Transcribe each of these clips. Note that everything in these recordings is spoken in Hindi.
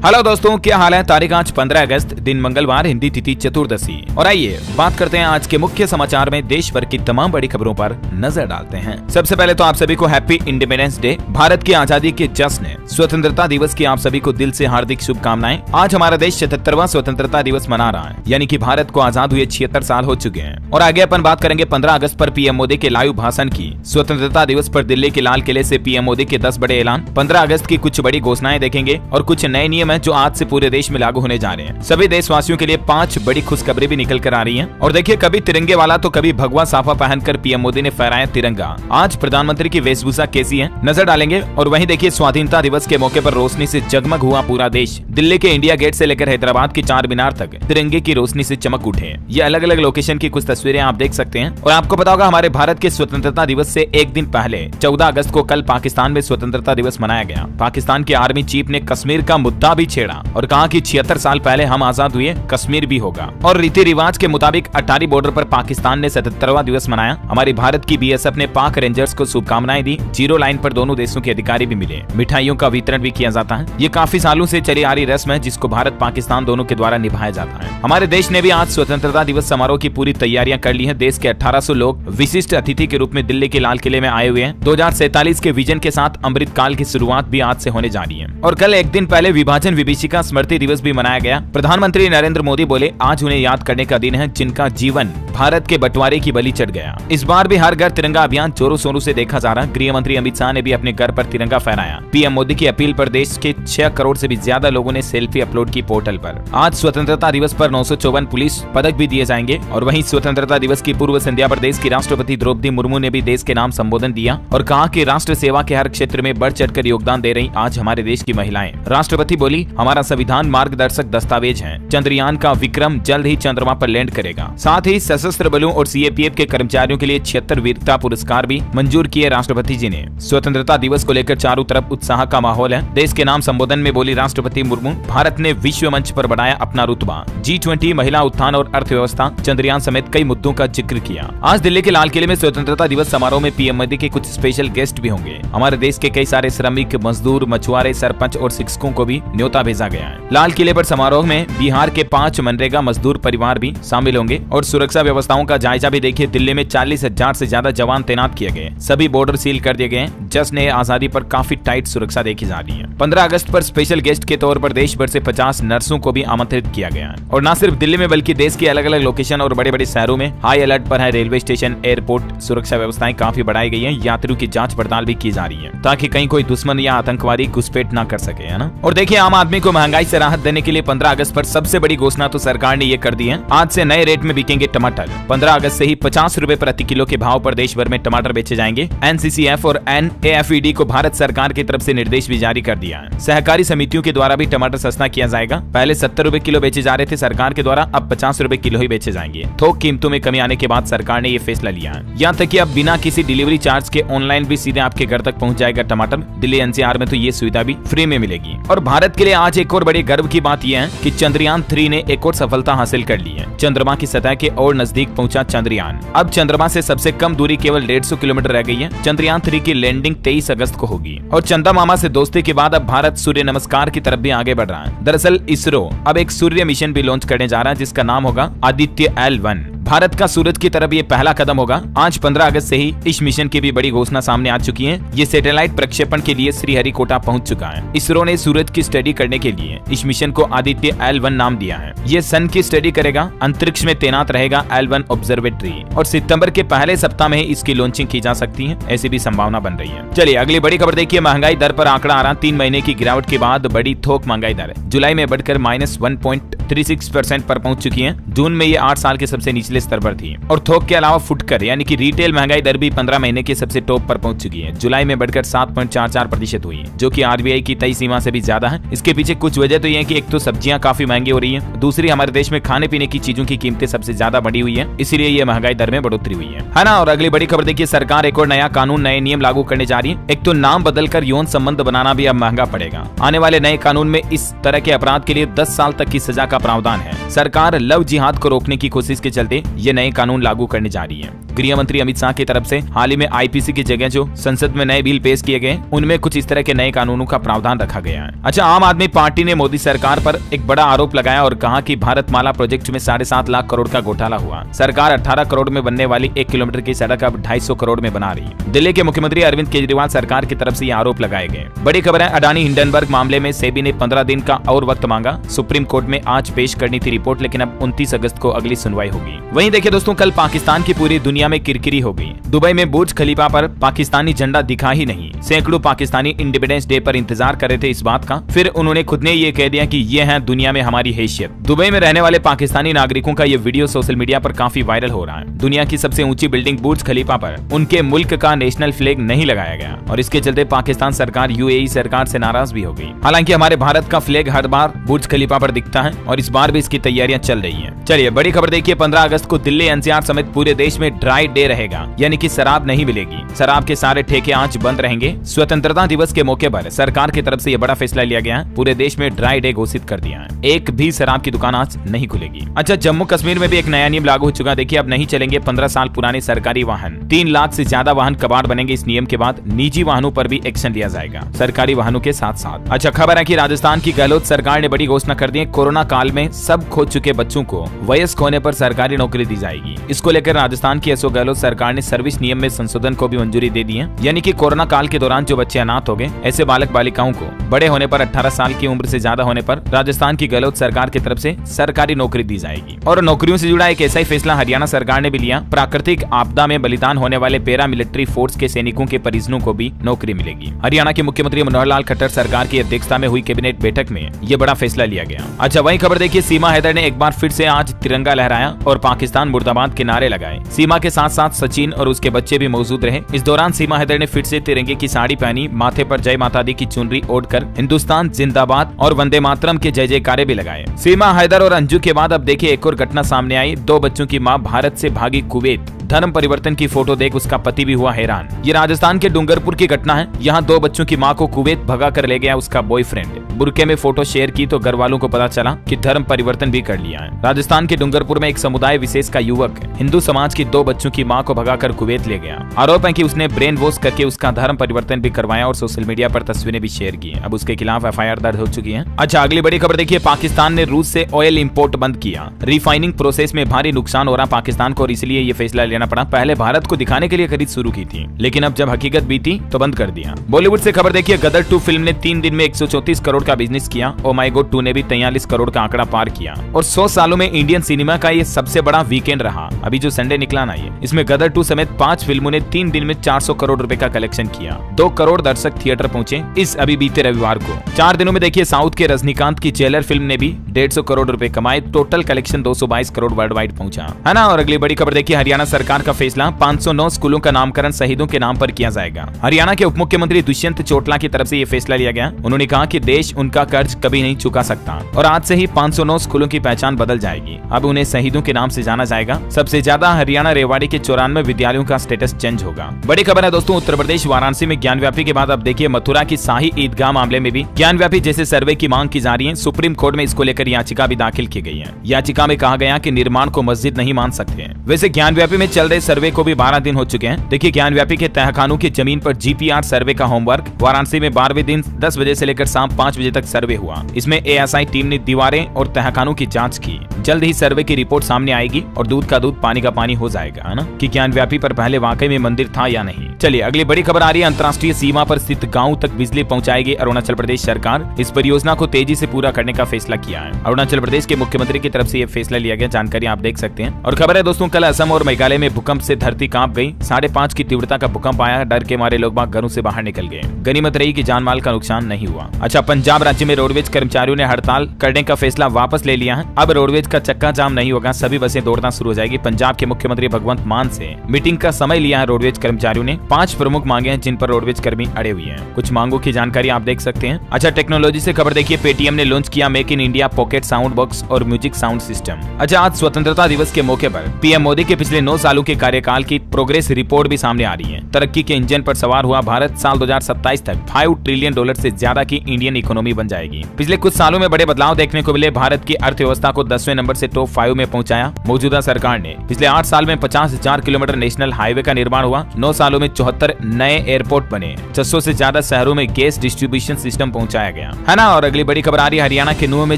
हेलो दोस्तों, क्या हाल है। तारीख आज 15 अगस्त, दिन मंगलवार, हिंदी तिथि चतुर्दशी। और आइए बात करते हैं आज के मुख्य समाचार में देश भर की तमाम बड़ी खबरों पर नजर डालते हैं। सबसे पहले तो आप सभी को हैप्पी इंडिपेंडेंस डे, भारत की आजादी के जश्न स्वतंत्रता दिवस की आप सभी को दिल से हार्दिक शुभकामनाएं। आज हमारा देश 77वां स्वतंत्रता दिवस मना रहा है, यानी कि भारत को आजाद हुए 76 साल हो चुके हैं। और आगे अपन बात करेंगे 15 अगस्त पर पीएम मोदी के लाइव भाषण की। स्वतंत्रता दिवस पर दिल्ली के लाल किले से पीएम मोदी के 10 बड़े ऐलान, 15 अगस्त की कुछ बड़ी घोषणाएं देखेंगे और कुछ नए नियम है जो आज से पूरे देश में लागू होने जा रहे हैं। सभी देशवासियों के लिए 5 बड़ी खुशखबरी भी निकल कर आ रही हैं। और देखिए, कभी तिरंगे वाला तो कभी भगवा साफा पहनकर पीएम मोदी ने फहराया तिरंगा। आज प्रधानमंत्री की वेशभूषा कैसी है, नजर डालेंगे। और वहीं देखिए, स्वाधीनता दिवस के मौके पर रोशनी से जगमग हुआ पूरा देश। दिल्ली के इंडिया गेट से लेकर हैदराबाद की चार मीनार तक तिरंगे की रोशनी से चमक उठे। ये अलग अलग लोकेशन की कुछ तस्वीरें आप देख सकते हैं। और आपको पता होगा, हमारे भारत के स्वतंत्रता दिवस से एक दिन पहले 14 अगस्त को कल पाकिस्तान में स्वतंत्रता दिवस मनाया गया। पाकिस्तान के आर्मी चीफ ने कश्मीर का मुद्दा भी छेड़ा और कहा कि 76 साल पहले हम आजाद हुए, कश्मीर भी होगा। और रीति रिवाज के मुताबिक अटारी बॉर्डर पर पाकिस्तान ने 77वां दिवस मनाया। हमारी भारत की बीएसएफ ने पाक रेंजर्स को शुभकामनाएं दी। जीरो लाइन पर दोनों देशों के अधिकारी भी मिले। मिठाइयों का वितरण भी किया जाता है। ये काफी सालों से चली आ रही रस्म है जिसको भारत पाकिस्तान दोनों के द्वारा निभाया जाता है। हमारे देश ने भी आज स्वतंत्रता दिवस समारोह की पूरी तैयारियां कर ली है। देश के 1800 लोग विशिष्ट अतिथि के रूप में दिल्ली के लाल किले में आए हुए हैं। 2047 के विजन के साथ अमृत काल की शुरुआत भी आज से होने जा रही है। और कल एक दिन पहले विभाजन विभीषिका स्मृति दिवस भी मनाया गया। प्रधानमंत्री नरेंद्र मोदी बोले, आज उन्हें याद करने का दिन है जिनका जीवन भारत के बंटवारे की बलि चढ़ गया। इस बार भी हर घर तिरंगा अभियान जोरों शोरों से देखा जा रहा। गृह मंत्री अमित शाह ने भी अपने घर पर तिरंगा फहराया। पीएम मोदी की अपील पर देश के 6 करोड़ से भी ज्यादा लोगों ने सेल्फी अपलोड की पोर्टल पर। आज स्वतंत्रता दिवस पर 954 पुलिस पदक भी दिए जाएंगे। और वहीं स्वतंत्रता दिवस की पूर्व संध्या पर देश की राष्ट्रपति द्रौपदी मुर्मू ने भी देश के नाम संबोधन दिया और कहा कि राष्ट्र सेवा के हर क्षेत्र में बढ़ चढ़कर योगदान दे रही आज हमारे देश की महिलाएं। राष्ट्रपति बोली, हमारा संविधान मार्गदर्शक दस्तावेज है। चंद्रयान का विक्रम जल्द ही चंद्रमा पर लैंड करेगा। साथ ही सशस्त्र बलों और सीएपीएफ के कर्मचारियों के लिए 76 वीरता पुरस्कार भी मंजूर किए राष्ट्रपति जी ने। स्वतंत्रता दिवस को लेकर चारों तरफ उत्साह का माहौल है। देश के नाम संबोधन में बोली राष्ट्रपति मुर्मू, भारत ने विश्व मंच पर बढ़ाया अपना रुतबा। G20, महिला उत्थान और अर्थव्यवस्था, चंद्रयान समेत कई मुद्दों का जिक्र किया। आज दिल्ली के लाल किले में स्वतंत्रता दिवस समारोह में पीएम मोदी के कुछ स्पेशल गेस्ट भी होंगे। हमारे देश के कई सारे श्रमिक, मजदूर, मछुआरे, सरपंच और शिक्षकों को भी न्योता भेजा गया है। लाल किले पर समारोह में बिहार के 5 मनरेगा मजदूर परिवार भी शामिल होंगे। और सुरक्षा व्यवस्थाओं का जायजा भी देखिए। दिल्ली में 40,000 से ज्यादा जवान तैनात किए गए। सभी बॉर्डर सील कर दिए गए। जश्न आजादी पर काफी टाइट सुरक्षा देखी जा रही है। 15 अगस्त पर स्पेशल गेस्ट के तौर पर देश भर से 50 नर्सों को भी आमंत्रित किया गया है। और न सिर्फ दिल्ली में बल्कि देश के अलग अलग लोकेशन और बड़े बड़े शहरों में हाई अलर्ट पर है। रेलवे स्टेशन, एयरपोर्ट सुरक्षा व्यवस्थाएं काफी बढ़ाई गई है। यात्रियों की जांच पड़ताल भी की जा रही है ताकि कहीं कोई दुश्मन या आतंकवादी घुसपैठ न कर सके, है ना। और देखिए, आम आदमी को महंगाई से राहत देने के लिए 15 अगस्त पर सबसे बड़ी घोषणा तो सरकार ने ये कर दी है। आज से नए रेट में बिकेंगे टमाटर। 15 अगस्त से ही 50 रुपए प्रति किलो के भाव पर देश भर में टमाटर बेचे जाएंगे। NCCF और NAFED को भारत सरकार की तरफ से निर्देश भी जारी कर दिया है। सहकारी समितियों के द्वारा भी टमाटर सस्ता किया जाएगा। पहले 70 रुपए किलो बेचे जा रहे थे सरकार के द्वारा, अब 50 रुपए किलो ही बेचे जाएंगे। थोक कीमतों में कमी आने के बाद सरकार ने ये फैसला लिया है। यहाँ तक कि अब बिना किसी डिलीवरी चार्ज के ऑनलाइन भी सीधे आपके घर तक पहुँच जाएगा टमाटर। दिल्ली NCR में तो ये सुविधा भी फ्री में मिलेगी। और भारत के लिए आज एक और बड़ी गर्व की बात यह है कि चंद्रयान 3 ने एक और सफलता हासिल कर ली है। चंद्रमा की सतह के और नजदीक पहुंचा चंद्रयान। अब चंद्रमा से सबसे कम दूरी केवल 150 किलोमीटर रह गई है। चंद्रयान 3 की लैंडिंग 23 अगस्त को होगी। और चंदा मामा से दोस्ती के बाद अब भारत सूर्य नमस्कार की तरफ भी आगे बढ़ रहा है। दरअसल इसरो अब एक सूर्य मिशन भी लॉन्च करने जा रहा है जिसका नाम होगा आदित्य L1। भारत का सूरज की तरफ ये पहला कदम होगा। आज 15 अगस्त से ही इस मिशन की भी बड़ी घोषणा सामने आ चुकी है। ये सैटेलाइट प्रक्षेपण के लिए श्रीहरिकोटा पहुंच चुका है। इसरो ने सूरज की स्टडी करने के लिए इस मिशन को आदित्य L1 नाम दिया है। ये सन की स्टडी करेगा, अंतरिक्ष में तैनात रहेगा L1 ऑब्जर्वेटरी। और सितंबर के पहले सप्ताह में इसकी लॉन्चिंग की जा सकती है, ऐसी भी संभावना बन रही है। चलिए अगली बड़ी खबर देखिए। महंगाई दर पर आंकड़ा आ रहा। 3 महीने की गिरावट के बाद बड़ी थोक महंगाई दर जुलाई में बढ़कर -1.36% पर पहुंच चुकी है। जून में ये 8 साल के सबसे निचले स्तर पर थी। और थोक के अलावा फुटकर यानी कि रिटेल महंगाई दर भी 15 महीने के सबसे टॉप पर पहुंच चुकी है। जुलाई में बढ़कर 7.44% हुई, जो कि RBI की तय सीमा से भी ज्यादा है। इसके पीछे कुछ वजह तो ये है कि एक तो सब्जियां काफी महंगी हो रही है, दूसरी हमारे देश में खाने पीने की चीजों की कीमतें सबसे ज्यादा बढ़ी हुई है, इसीलिए ये महंगाई दर में बढ़ोतरी हुई है ना। और अगली बड़ी खबर देखिए, सरकार एक और नया कानून, नए नियम लागू करने जा रही है। एक तो नाम बदलकर यौन संबंध बनाना भी अब महंगा पड़ेगा। आने वाले नए कानून में इस तरह के अपराध के लिए 10 साल तक की सजा का प्रावधान है। सरकार लव जिहाद को रोकने की कोशिश के चलते ये नए कानून लागू करने जा रही है। गृह मंत्री अमित शाह की तरफ से हाल ही में आईपीसी की जगह जो संसद में नए बिल पेश किए गए, उनमें कुछ इस तरह के नए कानूनों का प्रावधान रखा गया है। अच्छा, आम आदमी पार्टी ने मोदी सरकार पर एक बड़ा आरोप लगाया और कहा कि भारतमाला प्रोजेक्ट में 7.5 लाख करोड़ का घोटाला हुआ। सरकार 18 करोड़ में बनने वाली 1 किलोमीटर की सड़क अब 250 करोड़ में बना रही। दिल्ली के मुख्यमंत्री अरविंद केजरीवाल सरकार की तरफ से ये आरोप लगाए गए। बड़ी खबर है, अडानी हिंडनबर्ग मामले में सेबी ने 15 दिन का और वक्त मांगा। सुप्रीम कोर्ट में आज पेश करनी थी रिपोर्ट, लेकिन अब 29 अगस्त को अगली सुनवाई होगी। वहीं देखिए दोस्तों, कल पाकिस्तान की पूरी दुनिया में किरकिरी हो गई। दुबई में बुर्ज खलीफा पर पाकिस्तानी झंडा दिखा ही नहीं। सैकड़ों पाकिस्तानी इंडिपेंडेंस डे पर इंतजार कर रहे थे इस बात का, फिर उन्होंने खुद ने ये कह दिया कि ये है दुनिया में हमारी हैसियत। दुबई में रहने वाले पाकिस्तानी नागरिकों का ये वीडियो सोशल मीडिया पर काफी वायरल हो रहा है। दुनिया की सबसे ऊंची बिल्डिंग बुर्ज खलीफा पर उनके मुल्क का नेशनल फ्लैग नहीं लगाया गया और इसके चलते पाकिस्तान सरकार यूएई सरकार से नाराज भी हो गई। हालांकि हमारे भारत का फ्लैग हर बार बुर्ज खलीफा पर दिखता है और इस बार भी इसकी तैयारियां चल रही है। चलिए बड़ी खबर देखिए, 15 अगस्त को दिल्ली एनसीआर समेत पूरे देश में ड्राई डे रहेगा, यानी कि शराब नहीं मिलेगी। शराब के सारे ठेके आज बंद रहेंगे। स्वतंत्रता दिवस के मौके पर सरकार की तरफ से यह बड़ा फैसला लिया गया है। पूरे देश में ड्राई डे घोषित कर दिया है। एक भी शराब की दुकान आज नहीं खुलेगी। अच्छा, जम्मू कश्मीर में भी एक नया नियम लागू हो चुका। देखिए, अब नहीं चलेंगे 15 साल पुराने सरकारी वाहन। 3 लाख से ज्यादा वाहन कबाड़ बनेंगे। इस नियम के बाद निजी वाहनों पर भी एक्शन लिया जाएगा, सरकारी वाहनों के साथ साथ। अच्छा, खबर है कि राजस्थान की गहलोत सरकार ने बड़ी घोषणा कर दी है। कोरोना काल में सब खो चुके बच्चों को वयस्क होने पर सरकारी नौकरी दी जाएगी। इसको लेकर राजस्थान की अशोक गहलोत सरकार ने सर्विस नियम में संशोधन को भी मंजूरी दे दी है। यानी कि कोरोना काल के दौरान जो बच्चे अनाथ हो गए, ऐसे बालक बालिकाओं को बड़े होने पर 18 साल की उम्र से ज्यादा होने पर राजस्थान की गहलोत सरकार की तरफ से सरकारी नौकरी दी जाएगी। और नौकरियों से जुड़ा एक ऐसा ही फैसला हरियाणा सरकार ने भी लिया। प्राकृतिक आपदा में बलिदान होने वाले पैरा मिलिट्री फोर्स के सैनिकों के परिजनों को भी नौकरी मिलेगी। हरियाणा के मुख्यमंत्री मनोहर लाल खट्टर सरकार की अध्यक्षता में हुई कैबिनेट बैठक में यह बड़ा फैसला लिया गया। अच्छा, वही खबर देखिए, सीमा हैदर ने एक बार फिर से आज तिरंगा लहराया और पाकिस्तान मुर्दाबाद के नारे लगाए। सीमा के साथ साथ सचिन और उसके बच्चे भी मौजूद रहे। इस दौरान सीमा हैदर ने फिर से तिरंगे की साड़ी पहनी, माथे पर जय माता दी की चुनरी ओढ़कर हिंदुस्तान जिंदाबाद और वंदे मातरम के जय जयकारे भी लगाए। सीमा हैदर और अंजू के बाद अब देखिए एक और घटना सामने आई। 2 बच्चों की मां भारत से भागी कुवैत। धर्म परिवर्तन की फोटो देख उसका पति भी हुआ हैरान। ये राजस्थान के डूंगरपुर की घटना है। यहाँ 2 बच्चों की मां को कुवैत भगा कर ले गया उसका बॉयफ्रेंड। बुरके में फोटो शेयर की तो घर वालों को पता चला कि धर्म परिवर्तन भी कर लिया है। राजस्थान के डूंगरपुर में एक समुदाय विशेष का युवक हिंदू समाज की 2 बच्चों की मां को भगाकर कुवैत ले गया। आरोप है कि उसने ब्रेन वॉश करके उसका धर्म परिवर्तन भी करवाया और सोशल मीडिया पर तस्वीरें भी शेयर की। अब उसके खिलाफ एफआईआर दर्ज हो चुकी है। अच्छा, अगली बड़ी खबर देखिए, पाकिस्तान ने रूस से ऑयल इंपोर्ट बंद किया। रिफाइनिंग प्रोसेस में भारी नुकसान हो रहा पाकिस्तान को और इसलिए ये फैसला लेना पड़ा। पहले भारत को दिखाने के लिए खरीद शुरू की थी, लेकिन अब जब हकीकत बीती तो बंद कर दिया। बॉलीवुड से खबर देखिए, गदर 2 फिल्म ने 3 दिन में 134 करोड़ का बिजनेस किया। ओ माय गॉड 2 ने भी 43 करोड़ का आंकड़ा पार किया और 100 सालों में इंडियन सिनेमा का ये सबसे बड़ा वीकेंड रहा। अभी जो संडे निकला ना, ये इसमें गदर 2 समेत 5 फिल्मों ने 3 दिन में 400 करोड़ रुपए का कलेक्शन किया। 2 करोड़ दर्शक थिएटर पहुंचे इस अभी बीते रविवार को। 4 दिनों में देखिए साउथ के रजनीकांत की जेलर फिल्म ने भी 150 करोड़ रुपए कमाए। Total collection 222 crore world wide पहुंचा, है ना। और अगली बड़ी खबर देखिए, हरियाणा सरकार का फैसला, 509 स्कूलों का नामकरण शहीदों के नाम पर किया जाएगा। हरियाणा के उप मुख्यमंत्री दुष्यंत चौटाला की तरफ से ये फैसला लिया गया। उन्होंने कहा कि देश उनका कर्ज कभी नहीं चुका सकता और आज से ही 509 स्कूलों की पहचान बदल जाएगी। अब उन्हें शहीदों के नाम से जाना जाएगा। सबसे ज्यादा हरियाणा रेवाड़ी के 94 विद्यालयों का स्टेटस चेंज होगा। बड़ी खबर है दोस्तों, उत्तर प्रदेश वाराणसी में ज्ञानव्यापी के बाद अब देखिए मथुरा की शाही ईदगाह मामले में भी ज्ञानव्यापी जैसे सर्वे की मांग की जा रही है। सुप्रीम कोर्ट में इसको लेकर याचिका भी दाखिल की गई है। याचिका में कहा गया कि निर्माण को मस्जिद नहीं मान सकते। वैसे ज्ञानव्यापी में चल रहे सर्वे को भी 12 दिन हो चुके हैं। देखिए, ज्ञानव्यापी के तहखानों की जमीन पर जीपीआर सर्वे का होमवर्क वाराणसी में 12वें दिन 10 बजे से लेकर शाम 5 बजे तक सर्वे हुआ। इसमें एएसआई टीम ने दीवारें और तहखानों की जांच की। जल्द ही सर्वे की रिपोर्ट सामने आएगी और दूध का दूध पानी का पानी हो जाएगा, है ना, कि ज्ञानव्यापी पर पहले वाकई में मंदिर था या नहीं। चलिए अगली बड़ी खबर आ रही है, अंतर्राष्ट्रीय सीमा पर स्थित गाँव तक बिजली पहुँचाएगी अरुणाचल प्रदेश सरकार। इस परियोजना को तेजी से पूरा करने का फैसला किया है। अरुणाचल प्रदेश के मुख्यमंत्री की तरफ से यह फैसला लिया गया, जानकारी आप देख सकते हैं। और खबर है दोस्तों, कल असम और मेघालय में भूकंप से धरती कांप गई। 5.5 की तीव्रता का भूकंप आया। डर के मारे लोग घरों से बाहर निकल गए। गनीमत रही कि जान माल का नुकसान नहीं हुआ। अच्छा, पंजाब राज्य में रोडवेज कर्मचारियों ने हड़ताल करने का फैसला वापस ले लिया है। अब रोडवेज का चक्का जाम नहीं होगा, सभी बसें दौड़ना शुरू हो जाएगी। पंजाब के मुख्यमंत्री भगवंत मान से मीटिंग का समय लिया है रोडवेज कर्मचारियों ने। 5 प्रमुख मांगे हैं जिन पर रोडवेज कर्मी अड़े हुए हैं। कुछ मांगों की जानकारी आप देख सकते हैं। अच्छा, टेक्नोलॉजी से खबर देखिए, पेटीएम ने लॉन्च किया make in India pocket sound box और म्यूजिक साउंड सिस्टम। अच्छा, आज स्वतंत्रता दिवस के मौके पर पीएम मोदी के पिछले 9 साल सालों के कार्यकाल की प्रोग्रेस रिपोर्ट भी सामने आ रही है। तरक्की के इंजन पर सवार हुआ भारत साल 2027 तक $5 ट्रिलियन से ज्यादा की इंडियन इकोनॉमी बन जाएगी। पिछले कुछ सालों में बड़े बदलाव देखने को मिले। भारत की अर्थव्यवस्था को 10वें नंबर से टॉप 5 में पहुंचाया। मौजूदा सरकार ने पिछले 8 साल में 50,000 किलोमीटर नेशनल हाईवे का निर्माण हुआ। 9 सालों में 74 नए एयरपोर्ट बने। 600 से ज्यादा शहरों में गैस डिस्ट्रीब्यूशन सिस्टम पहुंचाया गया है ना। और अगली बड़ी खबर आ रही है हरियाणा के नूह में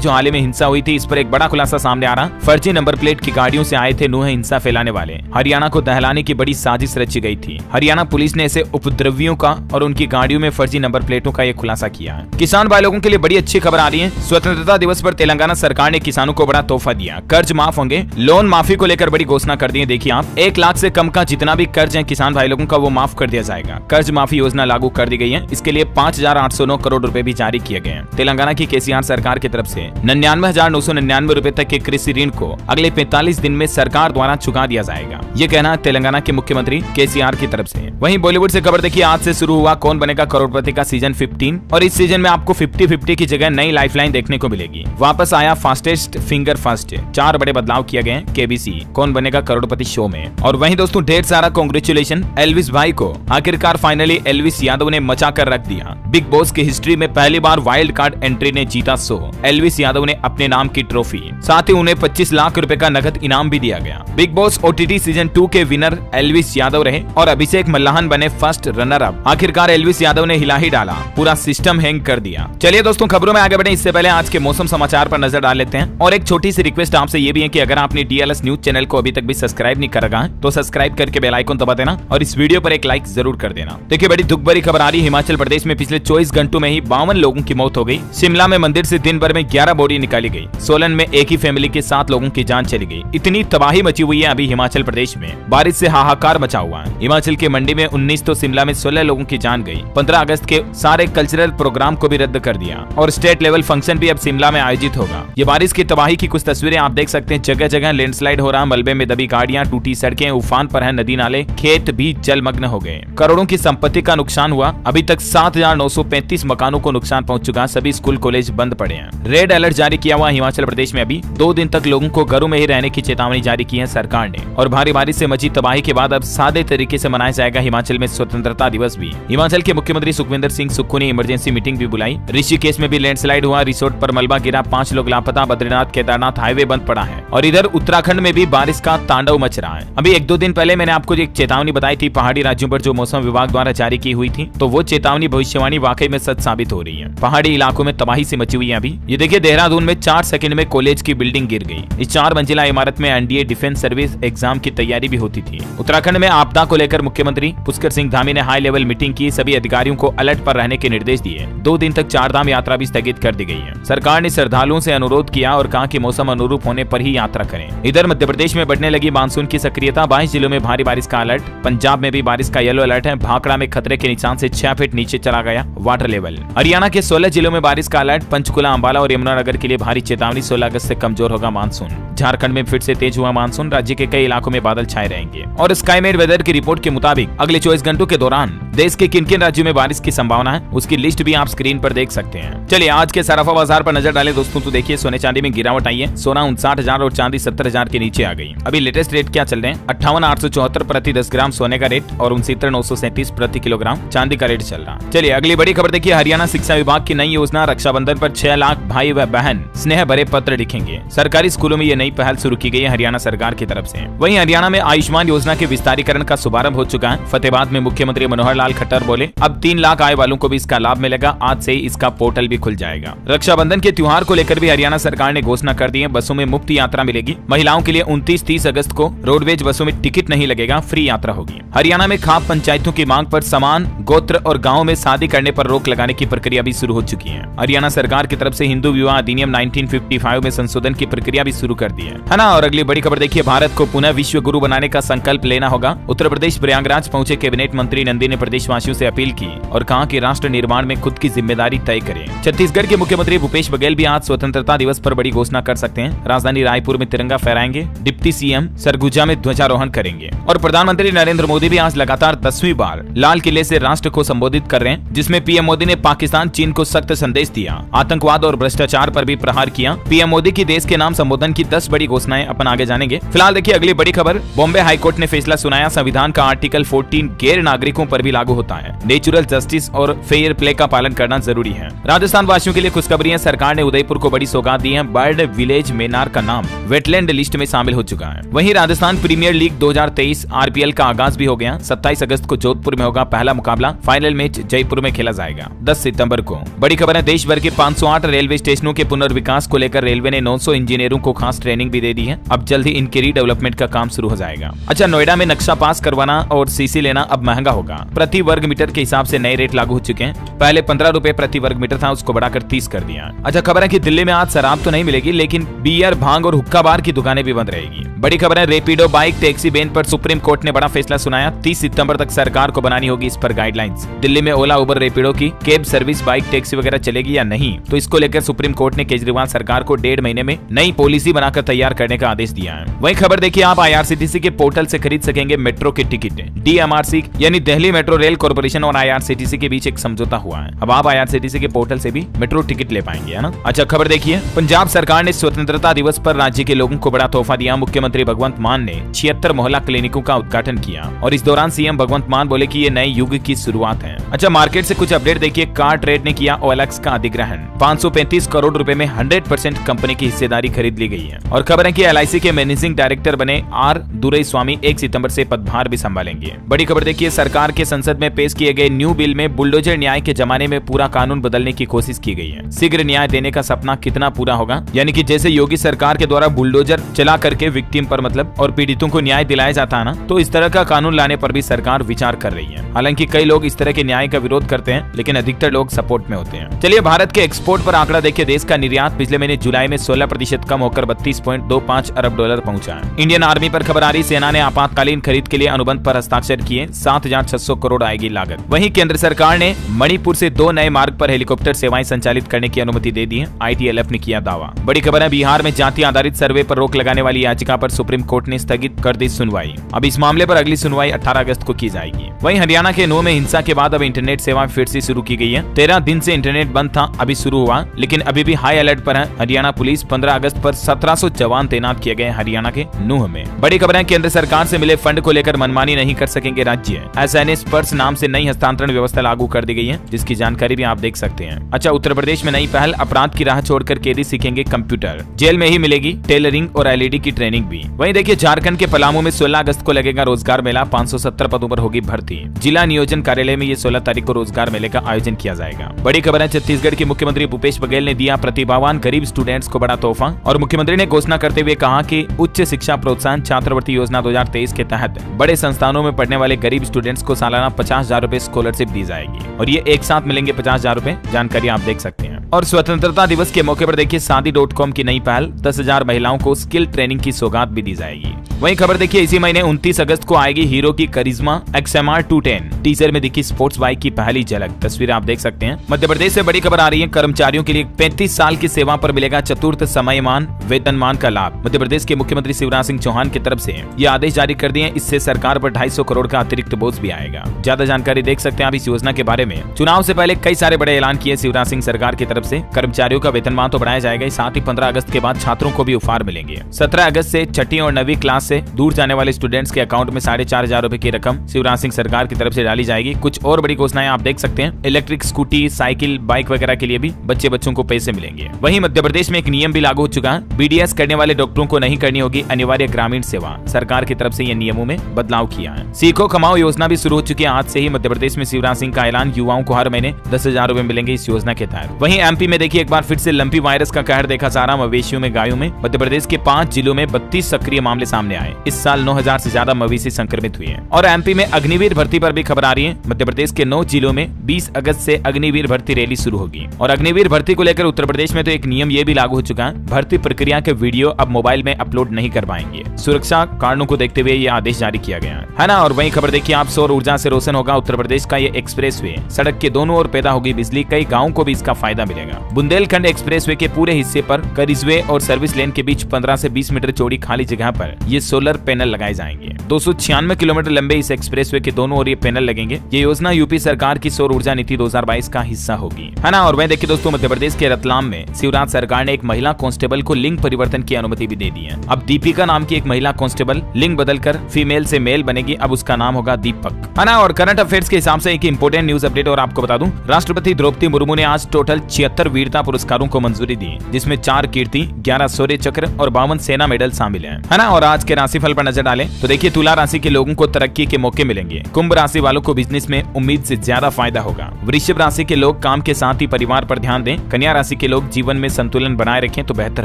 जो हाल ही में हिंसा हुई थी, इस पर एक बड़ा खुलासा सामने आ रहा। फर्जी नंबर प्लेट की गाड़ियों से आए थे नूह हिंसा फैलाने वाले। हरियाणा को दहलाने की बड़ी साजिश रची गई थी। हरियाणा पुलिस ने ऐसे उपद्रवियों का और उनकी गाड़ियों में फर्जी नंबर प्लेटों का यह खुलासा किया है। किसान भाई लोगों के लिए बड़ी अच्छी खबर आ रही है। स्वतंत्रता दिवस पर तेलंगाना सरकार ने किसानों को बड़ा तोहफा दिया। कर्ज माफ होंगे। लोन माफी को लेकर बड़ी घोषणा कर दी है। देखिए आप 1 लाख से कम का जितना भी कर्ज है किसान भाई लोगों का वो माफ कर दिया जाएगा। कर्ज माफी योजना लागू कर दी गई है। इसके लिए 5,809 करोड़ रुपए भी जारी किए गए हैं। तेलंगाना की केसीआर सरकार की तरफ से 99,999 रुपए तक के कृषि ऋण को अगले 45 दिन में सरकार द्वारा चुका दिया जाएगा। ये कहना तेलंगाना के मुख्यमंत्री केसीआर की तरफ से। वहीं बॉलीवुड से खबर देखिए, आज से शुरू हुआ कौन बनेगा करोड़पति का सीजन 15 और इस सीजन में आपको 50-50 की जगह नई लाइफलाइन देखने को मिलेगी। वापस आया फास्टेस्ट फिंगर फर्स्ट। 4 बड़े बदलाव किए गए केबीसी कौन बनेगा करोड़पति शो में। और वहीं दोस्तों ढेर सारा कांग्रेचुलेशन एल्विस भाई को। आखिरकार फाइनली एल्विस यादव ने मचा कर रख दिया। बिग बॉस की हिस्ट्री में पहली बार वाइल्ड कार्ड एंट्री ने जीता शो। एल्विस यादव ने अपने नाम की ट्रॉफी, साथ ही उन्हें 25 लाख रुपए का नगद इनाम भी दिया गया। बिग बॉस ओटीटी सीजन 2 के विनर एल्विस यादव रहे और अभिषेक मल्लाहन बने फर्स्ट रनर अप। आखिरकार एल्विस यादव ने हिला ही डाला, पूरा सिस्टम हैंग कर दिया। चलिए दोस्तों खबरों में आगे बढ़े इससे पहले आज के मौसम समाचार पर नजर डाल लेते हैं। और एक छोटी सी रिक्वेस्ट आपसे ये भी है कि अगर आपने डीएलएस न्यूज चैनल को अभी तक भी सब्सक्राइब नहीं कर रखा है तो सब्सक्राइब करके बेल आइकन दबा देना और इस वीडियो पर एक लाइक जरूर कर देना। देखिए बड़ी दुख भरी खबर आ रही है। हिमाचल प्रदेश में पिछले 24 घंटों में ही 52 लोगों की मौत हो गई। शिमला में मंदिर से दिन भर में 11 बॉडी निकाली गई। सोलन में एक ही फैमिली के 7 लोगों की जान चली गई। इतनी तबाही मची हुई है अभी हिमाचल प्रदेश में। बारिश से हाहाकार मचा हुआ है। हिमाचल के मंडी में 19 तो शिमला में 16 लोगों की जान गई। 15 अगस्त के सारे कल्चरल प्रोग्राम को भी रद्द कर दिया और स्टेट लेवल फंक्शन भी अब शिमला में आयोजित होगा। ये बारिश की तबाही की कुछ तस्वीरें आप देख सकते हैं। जगह जगह लैंडस्लाइड हो रहा, मलबे में दबी गाड़ियां, टूटी सड़कें, उफान पर है नदी नाले, खेत भी जलमग्न हो गए। करोड़ों की संपत्ति का नुकसान हुआ। अभी तक 7,935 मकानों को नुकसान पहुंच चुका। सभी स्कूल कॉलेज बंद पड़े हैं। रेड अलर्ट जारी किया हुआ हिमाचल प्रदेश में। अभी 2 दिन तक लोगों को घरों में ही रहने की चेतावनी जारी की है सरकार ने। और भारी बारिश से मची तबाही के बाद अब सादे तरीके से मनाया जाएगा हिमाचल में स्वतंत्रता दिवस भी। हिमाचल के मुख्यमंत्री सुखविंदर सिंह सुक्खू ने इमरजेंसी मीटिंग भी बुलाई। ऋषिकेश में भी लैंडस्लाइड हुआ। रिसोर्ट पर मलबा गिरा, 5 लोग लापता। बद्रीनाथ केदारनाथ हाईवे बंद पड़ा है। और इधर उत्तराखंड में भी बारिश का तांडव मच रहा है। अभी 1-2 दिन पहले मैंने आपको एक चेतावनी बताई थी पहाड़ी राज्यों पर जो मौसम विभाग द्वारा जारी की हुई थी, तो वो चेतावनी भविष्यवाणी वाकई में सच साबित हो रही है। पहाड़ी इलाकों में तबाही से मची हुई है। अभी ये देखिए देहरादून में 4 सेकंड में कॉलेज की बिल्डिंग गिर गई। इस 4 मंजिला इमारत में एनडीए डिफेंस सर्विस एग्जाम की तैयारी भी होती थी। उत्तराखंड में आपदा को लेकर मुख्यमंत्री पुष्कर सिंह धामी ने हाई लेवल मीटिंग की। सभी अधिकारियों को अलर्ट पर रहने के निर्देश दिए। 2 दिन तक 4 धाम यात्रा भी स्थगित कर दी गई है। सरकार ने श्रद्धालुओं से अनुरोध किया और कहा कि मौसम अनुरूप होने पर ही यात्रा करें। इधर मध्य प्रदेश में बढ़ने लगी मानसून की सक्रियता। 22 जिलों में भारी बारिश का अलर्ट। पंजाब में भी बारिश का येलो अलर्ट है। भाखड़ा में खतरे के निशान से 6 फीट नीचे चला गया वाटर लेवल। हरियाणा के 16 जिलों में बारिश का अलर्ट। पंचकुला, अंबाला और यमुनानगर के लिए भारी चेतावनी। 16 अगस्त से कमजोर होगा मानसून। झारखंड में फिर से तेज हुआ मानसून। राज्य के कई इलाकों में बादल छाए रहेंगे। और स्काईमेट वेदर की रिपोर्ट के मुताबिक अगले 24 घंटों के दौरान देश के किन किन राज्यों में बारिश की संभावना है उसकी लिस्ट भी आप स्क्रीन पर देख सकते हैं। चलिए आज के सराफा बाजार पर नजर डालें दोस्तों। तो देखिए सोने चांदी में गिरावट आई है। सोना 59,000 और चांदी 70,000 के नीचे आ गई। अभी लेटेस्ट रेट क्या चल रहे हैं? 58,874 प्रति 10 ग्राम सोने का रेट और 69,937 प्रति किलोग्राम चांदी का रेट चल रहा। चलिए अगली बड़ी खबर देखिए। हरियाणा शिक्षा विभाग की नई योजना। रक्षाबंधन पर 6 लाख भाई व बहन स्नेह भरे पत्र लिखेंगे। सरकारी स्कूलों में ये नई पहल शुरू की गई है हरियाणा सरकार की तरफ से। वहीं हरियाणा में आयुष्मान योजना के विस्तारीकरण का शुभारंभ हो चुका है। फतेहाबाद में मुख्यमंत्री मनोहर लाल खट्टर बोले अब 3 लाख आय वालों को भी इसका लाभ मिलेगा। आज से ही इसका पोर्टल भी खुल जाएगा। रक्षाबंधन के त्योहार को लेकर भी हरियाणा सरकार ने घोषणा कर दी है। बसों में मुफ्त यात्रा मिलेगी। महिलाओं के लिए 29-30 अगस्त को रोडवेज बसों में टिकट नहीं लगेगा, फ्री यात्रा होगी। हरियाणा में खाप पंचायतों की मांग पर समान गोत्र और गाँव में शादी करने पर रोक लगाने की प्रक्रिया भी शुरू हो चुकी है। हरियाणा सरकार की तरफ से हिंदू विवाह अधिनियम 1955 में संशोधन की प्रक्रिया भी शुरू कर दी है ना। और अगली बड़ी खबर देखिए। भारत को पुनः विश्व गुरु बनाने का संकल्प लेना होगा। उत्तर प्रदेश प्रयागराज पहुंचे कैबिनेट मंत्री नंदिनी प्रदीप प्रदेशवासियों से अपील की और कहा कि राष्ट्र निर्माण में खुद की जिम्मेदारी तय करें। छत्तीसगढ़ के मुख्यमंत्री भूपेश बघेल भी आज स्वतंत्रता दिवस पर बड़ी घोषणा कर सकते हैं। राजधानी रायपुर में तिरंगा फहराएंगे, डिप्टी सीएम सरगुजा में ध्वजारोहण करेंगे और प्रधानमंत्री नरेंद्र मोदी भी आज लगातार 10वीं बार लाल किले से राष्ट्र को संबोधित कर रहे हैं, जिसमें पीएम मोदी ने पाकिस्तान चीन को सख्त संदेश दिया, आतंकवाद और भ्रष्टाचार पर भी प्रहार किया। पीएम मोदी की देश के नाम संबोधन की 10 बड़ी घोषणाएं अपन आगे जानेंगे। फिलहाल देखिए अगली बड़ी खबर। बॉम्बे हाईकोर्ट ने फैसला सुनाया, संविधान का आर्टिकल 14 गैर नागरिकों पर भी लागू होता है। नेचुरल जस्टिस और फेयर प्ले का पालन करना जरूरी है। राजस्थान वासियों के लिए खुशखबरी है, सरकार ने उदयपुर को बड़ी सौगात दी है। बर्ड विलेज मेनार का नाम वेटलैंड लिस्ट में शामिल हो चुका है। वहीं राजस्थान प्रीमियर लीग 2023 आरपीएल का आगाज भी हो गया। 27 अगस्त को जोधपुर में होगा पहला मुकाबला। फाइनल मैच जयपुर में खेला जाएगा 10 सितंबर को। बड़ी खबर है, देश भर के 508 रेलवे स्टेशनों के पुनर्विकास को लेकर रेलवे ने 900 इंजीनियरों को खास ट्रेनिंग भी दे दी है। अब जल्द ही इनके रीडेवलपमेंट का काम शुरू हो जाएगा। अच्छा, नोएडा में नक्शा पास करवाना और सीसी लेना अब महंगा होगा। प्रति वर्ग मीटर के हिसाब से नए रेट लागू हो चुके हैं। पहले 15 रुपए प्रति वर्ग मीटर था, उसको बढ़ाकर 30 कर दिया। अच्छा खबर है कि दिल्ली में आज शराब तो नहीं मिलेगी, लेकिन बियर, भांग और हुक्का बार की दुकानें भी बंद रहेगी। बड़ी खबर है, रेपिडो बाइक टैक्सी बैन पर सुप्रीम कोर्ट ने बड़ा फैसला सुनाया। 30 सितंबर तक सरकार को बनानी होगी इस पर गाइडलाइंस। दिल्ली में ओला, उबर, रेपिडो की कैब सर्विस, बाइक टैक्सी वगैरह चलेगी या नहीं, तो इसको लेकर सुप्रीम कोर्ट ने केजरीवाल सरकार को 1.5 महीने में नई पॉलिसी बनाकर तैयार करने का आदेश दिया है। वही खबर देखिए आप, IRCTC के पोर्टल से खरीद सकेंगे मेट्रो के टिकट। DMRC यानी दिल्ली मेट्रो रेल कॉर्पोरेशन और IRCTC के बीच एक समझौता हुआ है। अब आप IRCTC के पोर्टल से भी मेट्रो टिकट ले पाएंगे, है ना। अच्छा खबर देखिए, पंजाब सरकार ने स्वतंत्रता दिवस पर राज्य के लोगों को बड़ा तोहफा दिया। मुख्यमंत्री भगवंत मान ने 76 मोहल्ला क्लिनिकों का उद्घाटन किया और इस दौरान सीएम भगवंत मान बोले कि ये नए युग की शुरुआत है। अच्छा मार्केट से कुछ अपडेट देखिए, कार ट्रेड ने किया OLX का अधिग्रहण। 535 करोड़ रुपए में 100% कंपनी की हिस्सेदारी खरीद ली गई है। और खबर है कि LIC के मैनेजिंग डायरेक्टर बने R दुरईस्वामी 1 सितंबर से पदभार भी संभालेंगे। बड़ी खबर देखिए, सरकार के संसद में पेश किए गए न्यू बिल में बुलडोजर न्याय के जमाने में पूरा कानून बदलने की कोशिश की गई है। शीघ्र न्याय देने का सपना कितना पूरा होगा, यानी कि जैसे योगी सरकार के द्वारा बुलडोजर चला करके विक्टिम पर मतलब और पीड़ितों को न्याय दिलाया जाता है ना, तो इस तरह का कानून लाने पर भी सरकार विचार कर रही है। हालांकि कई लोग इस तरह के न्याय का विरोध करते हैं, लेकिन अधिकतर लोग सपोर्ट में होते हैं। चलिए भारत के एक्सपोर्ट पर आंकड़ा देखिए, देश का निर्यात पिछले महीने जुलाई में 16% कम होकर $32.25 अरब पहुंचा है। इंडियन आर्मी पर खबर आ रही, सेना ने आपातकालीन खरीद के लिए अनुबंध पर हस्ताक्षर किए। 7,600 करोड़ आएगी लागत। वहीं केंद्र सरकार ने मणिपुर से 2 नए मार्ग पर हेलीकॉप्टर सेवाएं संचालित करने की अनुमति दे दी है। ITLF ने किया दावा। बड़ी खबर है, बिहार में जाति आधारित सर्वे पर रोक लगाने वाली याचिका पर सुप्रीम कोर्ट ने स्थगित कर दी सुनवाई। अब इस मामले पर अगली सुनवाई 18 अगस्त को की जाएगी। वहीं हरियाणा के नूह में हिंसा के बाद अब इंटरनेट सेवा फिर से शुरू की गई है। 13 दिन से इंटरनेट बंद था, अभी शुरू हुआ, लेकिन अभी भी हाई अलर्ट पर है हरियाणा पुलिस। 15 अगस्त पर 1700 जवान तैनात किए गए हरियाणा के नूह में। बड़ी खबर है, केंद्र सरकार से मिले फंड को लेकर मनमानी नहीं कर सकेंगे राज्य। SNS पर्स नाम से नई हस्तांतरण व्यवस्था लागू कर दी गई है, जिसकी जानकारी भी आप देख सकते हैं। अच्छा, उत्तर प्रदेश में नई पहल, अपराध की राह छोड़कर कैदी सीखेंगे कंप्यूटर। जेल में ही मिलेगी टेलरिंग और LED की ट्रेनिंग भी। वहीं देखिए झारखंड के पलामू में 16 अगस्त को लगेगा रोजगार मेला। 570 पदों पर होगी भर्ती। जिला नियोजन कार्यालय में ये 16 तारीख को रोजगार मेले का आयोजन किया जाएगा। बड़ी खबर है, छत्तीसगढ़ के मुख्यमंत्री भूपेश बघेल ने दिया प्रतिभावान गरीब स्टूडेंट्स को बड़ा तोहफा। और मुख्यमंत्री ने घोषणा करते हुए कहा कि उच्च शिक्षा प्रोत्साहन छात्रवृत्ति योजना 2023 के तहत बड़े संस्थानों में पढ़ने वाले गरीब स्टूडेंट्स को सालाना 50,000 रुपए स्कॉलरशिप दी जाएगी और ये एक साथ मिलेंगे 50,000 रुपए। जानकारी आप देख सकते हैं। और स्वतंत्रता दिवस के मौके पर देखिए शादी.com की नई पहल, 10,000 महिलाओं को स्किल ट्रेनिंग की सौगात भी दी जाएगी। वहीं खबर देखिए, इसी महीने 29 अगस्त को आएगी हीरो की करिश्मा XMR 210। टीजर में दिखी स्पोर्ट्स बाइक की पहली झलक, तस्वीर आप देख सकते हैं। मध्य प्रदेश से बड़ी खबर आ रही है, कर्मचारियों के लिए 35 साल की सेवा पर मिलेगा चतुर्थ समयमान वेतनमान का लाभ। मध्य प्रदेश के मुख्यमंत्री शिवराज सिंह चौहान की तरफ से ये आदेश जारी कर दिए। इससे सरकार पर 250 करोड़ का अतिरिक्त बोझ भी आएगा। ज्यादा जानकारी देख सकते हैं आप इस योजना के बारे में। चुनाव से पहले कई सारे बड़े ऐलान किए शिवराज सिंह सरकार की तरफ से। कर्मचारियों का वेतनमान तो बढ़ाया जाएगा, साथ ही 15 अगस्त के बाद छात्रों को भी उपहार मिलेंगे। 17 अगस्त से 6वीं और 9वीं क्लास से दूर जाने वाले स्टूडेंट्स के अकाउंट में 4,500 रुपए की रकम शिवराज सिंह सरकार की तरफ से डाली जाएगी। कुछ और बड़ी घोषणाएं आप देख सकते हैं। इलेक्ट्रिक स्कूटी, साइकिल, बाइक वगैरह के लिए भी बच्चों को पैसे मिलेंगे। वहीं मध्य प्रदेश में एक नियम भी लागू हो चुका है। BDS करने वाले डॉक्टरों को नहीं करनी होगी अनिवार्य ग्रामीण सेवा। सरकार की तरफ से ये नियमों में बदलाव किया है। सीखो कमाओ योजना भी शुरू हो चुकी है। आज से ही मध्य प्रदेश में शिवराज सिंह का ऐलान, युवाओं को हर महीने 10,000 रुपए मिलेंगे इस योजना के तहत। वहीं MP में देखिए एक बार फिर से लंपी वायरस का कहर देखा जा रहा। मवेशियों में, गायों में मध्य प्रदेश के 5 जिलों में 32 सक्रिय मामले सामने आए। इस साल 9,000 से ज्यादा मवेशी संक्रमित हुए हैं। और MP में अग्निवीर भर्ती पर भी खबर आ रही है। मध्य प्रदेश के 9 जिलों में 20 अगस्त से अग्निवीर भर्ती रैली शुरू होगी। और अग्निवीर भर्ती को लेकर उत्तर प्रदेश में तो एक नियम ये भी लागू हो चुका है, भर्ती प्रक्रिया के वीडियो अब मोबाइल में अपलोड नहीं कर पाएंगे। सुरक्षा कारणों को देखते हुए ये आदेश जारी किया गया है ना। और वही खबर देखिए आप, सौर ऊर्जा से रोशनी रोशन होगा उत्तर प्रदेश का ये एक्सप्रेसवे। सड़क के दोनों ओर पैदा होगी बिजली, कई गाँव को भी इसका फायदा मिलेगा। बुंदेलखंड एक्सप्रेसवे के पूरे हिस्से पर करिजवे और सर्विस लेन के बीच 15 से 20 मीटर चौड़ी खाली जगह पर ये सोलर पैनल लगाए जाएंगे। 296 किलोमीटर लंबे इस एक्सप्रेसवे के दोनों ओर ये पैनल लगेंगे। ये योजना यूपी सरकार की सौर ऊर्जा नीति 2022 का हिस्सा होगी, है ना। और वह देखिए दोस्तों, मध्य प्रदेश के रतलाम में शिवराज सरकार ने एक महिला कांस्टेबल को लिंग परिवर्तन की अनुमति भी दे दी है। अब दीपिका नाम की एक महिला कांस्टेबल लिंग बदलकर फीमेल से मेल बनेगी। अब उसका नाम होगा दीपक, है ना। और करंट अफेयर्स के हिसाब से एक इंपोर्टेंट न्यूज अपडेट और आपको बता दूं, राष्ट्रपति द्रौपदी मुर्मू ने आज टोटल 76 वीरता पुरस्कारों को मंजूरी दी, जिसमें 4 कीर्ति, 11 शौर्य चक्र और 52 सेना मेडल शामिल हैं, है ना। और आज के राशिफल पर नजर डालें तो देखिए, तुला राशि के लोगों को तरक्की के मौके मिलेंगे। कुंभ राशि वालों को बिजनेस में उम्मीद से ज्यादा फायदा होगा। वृषभ राशि के लोग काम के साथ ही परिवार पर ध्यान दें। कन्या राशि के लोग जीवन में संतुलन बनाए रखें तो बेहतर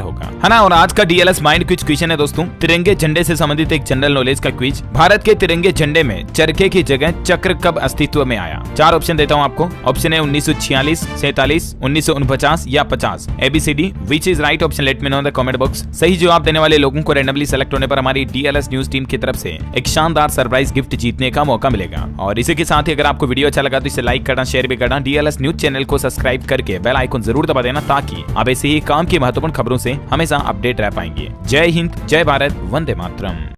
होगा, है ना। और आज का डीएलएस माइंड क्विज क्वेश्चन है दोस्तों, तिरंगे झंडे से संबंधित एक जनरल नॉलेज का क्विज। भारत के तिरंगे झंडे में चरखे की जगह चक्र कब अस्तित्व में आया? 4 ऑप्शन देता हूँ आपको। ऑप्शन है 1946, 47, 1949 या 50। ABCD which is right option, let me know in the comment box. सही जवाब देने वाले लोगों को रैंडमली सेलेक्ट होने पर हमारी डीएलएस न्यूज टीम की तरफ से एक शानदार सरप्राइज गिफ्ट जीतने का मौका मिलेगा। और इसी के साथ ही अगर आपको वीडियो अच्छा लगा तो इसे लाइक करना, शेयर भी करना, डीएलएस न्यूज चैनल को सब्सक्राइब करके बेल आइकन जरूर दबा देना, ताकि आप ऐसे ही काम की महत्वपूर्ण खबरों से हमेशा अपडेट रह पाएंगे। जय हिंद, जय भारत, वंदे मातरम।